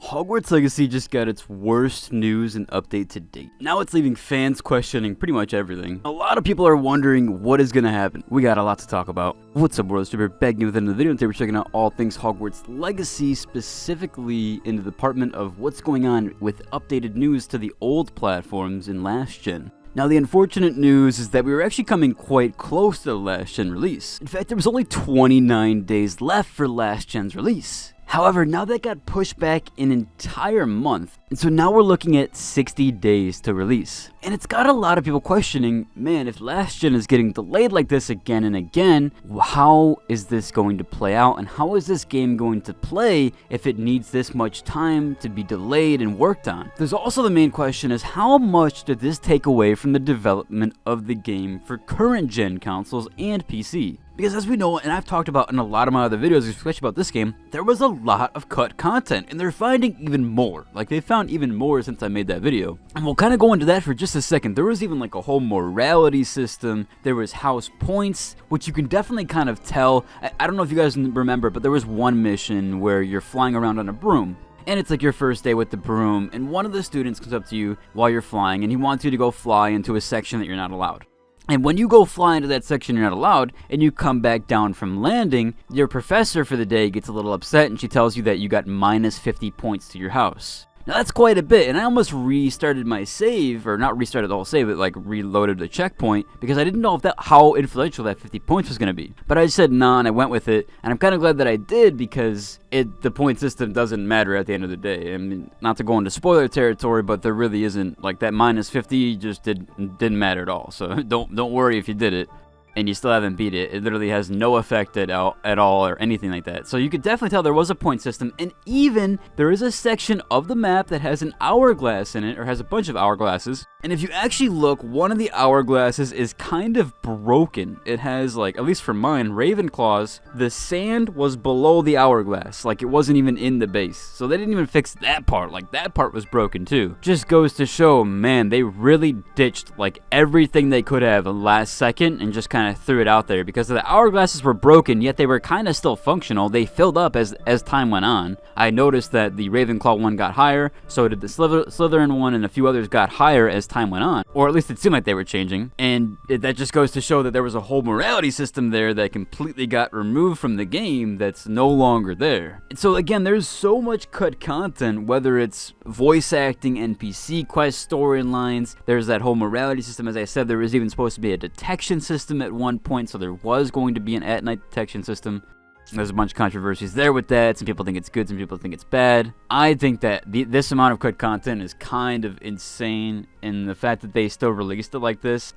Hogwarts Legacy just got its worst news and update to date. Now it's leaving fans questioning pretty much everything. A lot of people are wondering what is going to happen. We got a lot to talk about. What's up, World Stripper? Back in with another video, and today we're checking out all things Hogwarts Legacy, specifically in the department of what's going on with updated news to the old platforms in last gen. Now, the unfortunate news is that we were actually coming quite close to the last gen release. In fact, there was only 29 days left for last gen's release. However, now that got pushed back an entire month, and so now we're looking at 60 days to release. And it's got a lot of people questioning, man, if last gen is getting delayed like this again and again, how is this going to play out, and how is this game going to play if it needs this much time to be delayed and worked on? There's also the main question is, how much did this take away from the development of the game for current gen consoles and PC? Because as we know, and I've talked about in a lot of my other videos, especially about this game, there was a lot of cut content, and they're finding even more. Like, they found even more since I made that video. And we'll kind of go into that for just a second. There was even like a whole morality system. There was house points, which you can definitely kind of tell. I don't know if you guys remember, but there was one mission where you're flying around on a broom. And it's like your first day with the broom, and one of the students comes up to you while you're flying, and he wants you to go fly into a section that you're not allowed. And when you go fly into that section you're not allowed, and you come back down from landing, your professor for the day gets a little upset, and she tells you that you got minus 50 points to your house. Now that's quite a bit, and I almost restarted my save, or not restarted the whole save, but like reloaded the checkpoint, because I didn't know how influential that 50 points was going to be. But I just said nah, and I went with it, and I'm kind of glad that I did, because the point system doesn't matter at the end of the day. I mean, not to go into spoiler territory, but there really isn't, like, that minus 50 just didn't matter at all, so don't worry if you did it and you still haven't beat it. It literally has no effect at all or anything like that. So you could definitely tell there was a point system, and even there is a section of the map that has an hourglass in it, or has a bunch of hourglasses. And if you actually look, one of the hourglasses is kind of broken. It has, like, at least for mine, Ravenclaw's, the sand was below the hourglass. Like, it wasn't even in the base. So they didn't even fix that part. Like, that part was broken too. Just goes to show, man, they really ditched, like, everything they could have last second and just kind of threw it out there, because the hourglasses were broken, yet they were kind of still functional. They filled up as time went on. I noticed that the Ravenclaw one got higher, so did the Slytherin one, and a few others got higher as time went on, or at least it seemed like they were changing. And that just goes to show that there was a whole morality system there that completely got removed from the game that's no longer there. And so again, there's so much cut content, whether it's voice acting, NPC quest storylines. There's that whole morality system. As I said, there was even supposed to be a detection system at one point, so there was going to be an at-night detection system. There's a bunch of controversies there with that. Some people think it's good, some people think it's bad. I think that this amount of cut content is kind of insane, and the fact that they still released it like this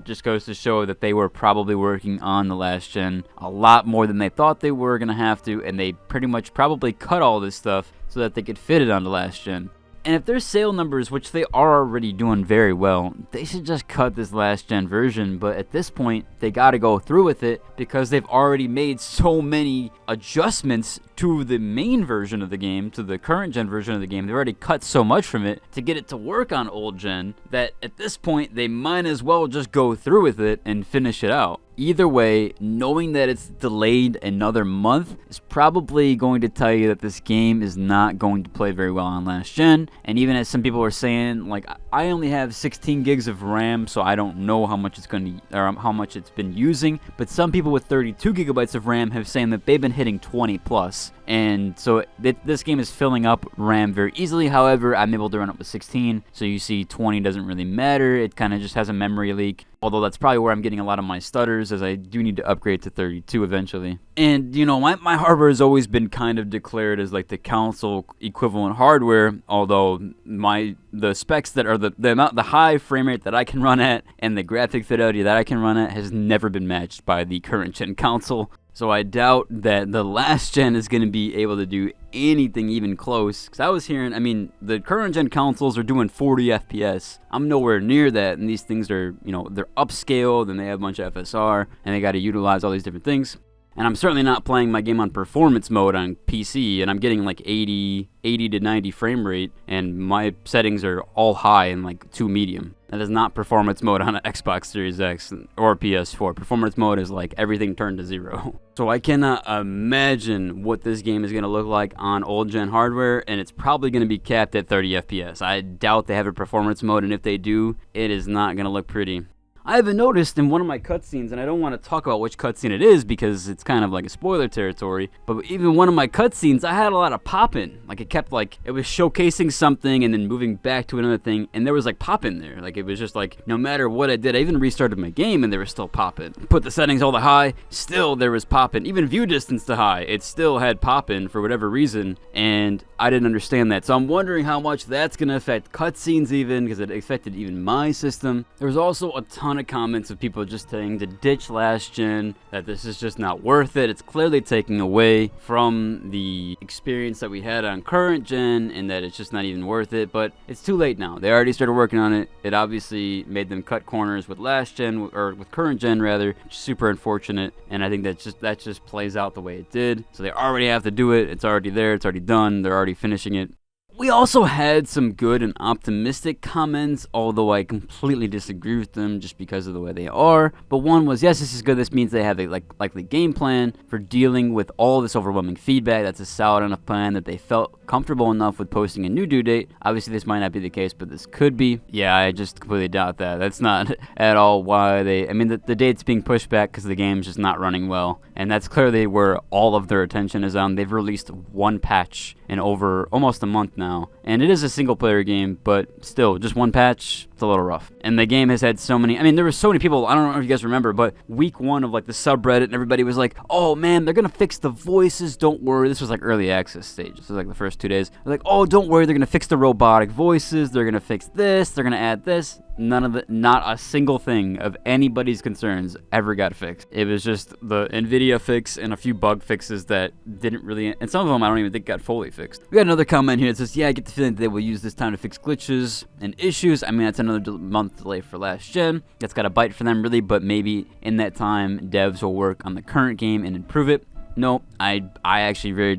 just goes to show that they were probably working on the last gen a lot more than they thought they were going to have to, and they pretty much probably cut all this stuff so that they could fit it onto last gen. And if their sale numbers, which they are already doing very well, they should just cut this last gen version. But at this point, they gotta go through with it, because they've already made so many adjustments to the main version of the game, to the current gen version of the game. They've already cut so much from it to get it to work on old gen, that at this point, they might as well just go through with it and finish it out. Either way, knowing that it's delayed another month is probably going to tell you that this game is not going to play very well on last gen. And even as some people were saying, like, I only have 16 gigs of RAM, so I don't know how much it's going to, or how much it's been using. But some people with 32 gigabytes of RAM have saying that they've been hitting 20 plus. And so this game is filling up RAM very easily. However, I'm able to run it with 16, so you see 20 doesn't really matter. It kind of just has a memory leak. Although that's probably where I'm getting a lot of my stutters, as I do need to upgrade to 32 eventually. And, you know, my hardware has always been kind of declared as like the console equivalent hardware, although the specs that are the high frame rate that I can run at and the graphic fidelity that I can run at has never been matched by the current gen console. So I doubt that the last gen is going to be able to do anything even close. Because I was hearing, I mean, the current gen consoles are doing 40 FPS. I'm nowhere near that, and these things are, you know, they're upscaled, and they have a bunch of FSR, and they got to utilize all these different things. And I'm certainly not playing my game on performance mode on PC, and I'm getting like 80 to 90 frame rate, and my settings are all high and like 2 medium. That is not performance mode on an Xbox Series X or PS4. Performance mode is like everything turned to 0. So I cannot imagine what this game is going to look like on old gen hardware, and it's probably going to be capped at 30 FPS. I doubt they have a performance mode, and if they do, it is not going to look pretty. I even noticed in one of my cutscenes, and I don't want to talk about which cutscene it is because it's kind of like a spoiler territory, but even one of my cutscenes, I had a lot of pop-in. Like it kept like, it was showcasing something and then moving back to another thing, and there was like pop-in there. Like it was just like, no matter what I did, I even restarted my game and there was still pop-in. Put the settings all the high, still there was pop-in. Even view distance to high, it still had pop-in for whatever reason, and I didn't understand that. So I'm wondering how much that's going to affect cutscenes even, because it affected even my system. There was also a ton of comments of people just saying to ditch last gen, that this is just not worth it. It's clearly taking away from the experience that we had on current gen, and that it's just not even worth it. But it's too late now. They already started working on it. It obviously made them cut corners with last gen, or with current gen rather, which is super unfortunate. And I think that just plays out the way it did. So they already have to do it. It's already there. It's already done. They're already finishing it. We also had some good and optimistic comments, although I completely disagree with them just because of the way they are. But one was, yes, this is good. This means they have a likely game plan for dealing with all this overwhelming feedback. That's a solid enough plan that they felt comfortable enough with posting a new due date. Obviously, this might not be the case, but this could be. Yeah, I just completely doubt that. That's not at all why they... I mean, the date's being pushed back because the game's just not running well. And that's clearly where all of their attention is on. They've released one patch in over almost a month now, and it is a single player game, but still, just one patch, it's a little rough. And the game has had so many, I mean, there were so many people, I don't know if you guys remember, but week 1 of like the subreddit, and everybody was like, oh man, they're gonna fix the voices, don't worry. This was like early access stage. This was like the first 2 days. They're like, oh, don't worry, they're gonna fix the robotic voices, they're gonna fix this, they're gonna add this. None of it, not a single thing of anybody's concerns ever got fixed. It was just the NVIDIA fix and a few bug fixes that didn't really, and some of them I don't even think got fully fixed. We got another comment here that says, yeah, I get the feeling that they will use this time to fix glitches and issues. I mean, that's another month delay for last gen. That's got a bite for them really, but maybe in that time, devs will work on the current game and improve it. No, I actually very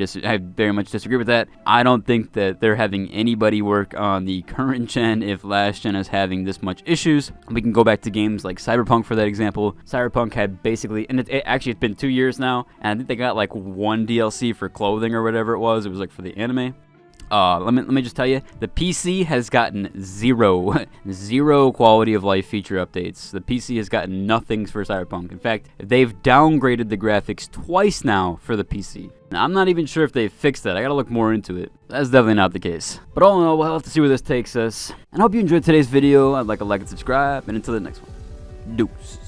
much disagree with that. I don't think that they're having anybody work on the current gen if last gen is having this much issues. We can go back to games like Cyberpunk for that example. Cyberpunk had basically, and it's been 2 years now, and I think they got like 1 DLC for clothing or whatever it was. It was like for the anime. Let me just tell you, the PC has gotten zero quality of life feature updates. The PC has gotten nothing for Cyberpunk. In fact, they've downgraded the graphics twice now for the PC. Now, I'm not even sure if they've fixed that. I gotta look more into it. That's definitely not the case. But all in all, we'll have to see where this takes us. And I hope you enjoyed today's video. I'd like a like and subscribe, and until the next one, deuces.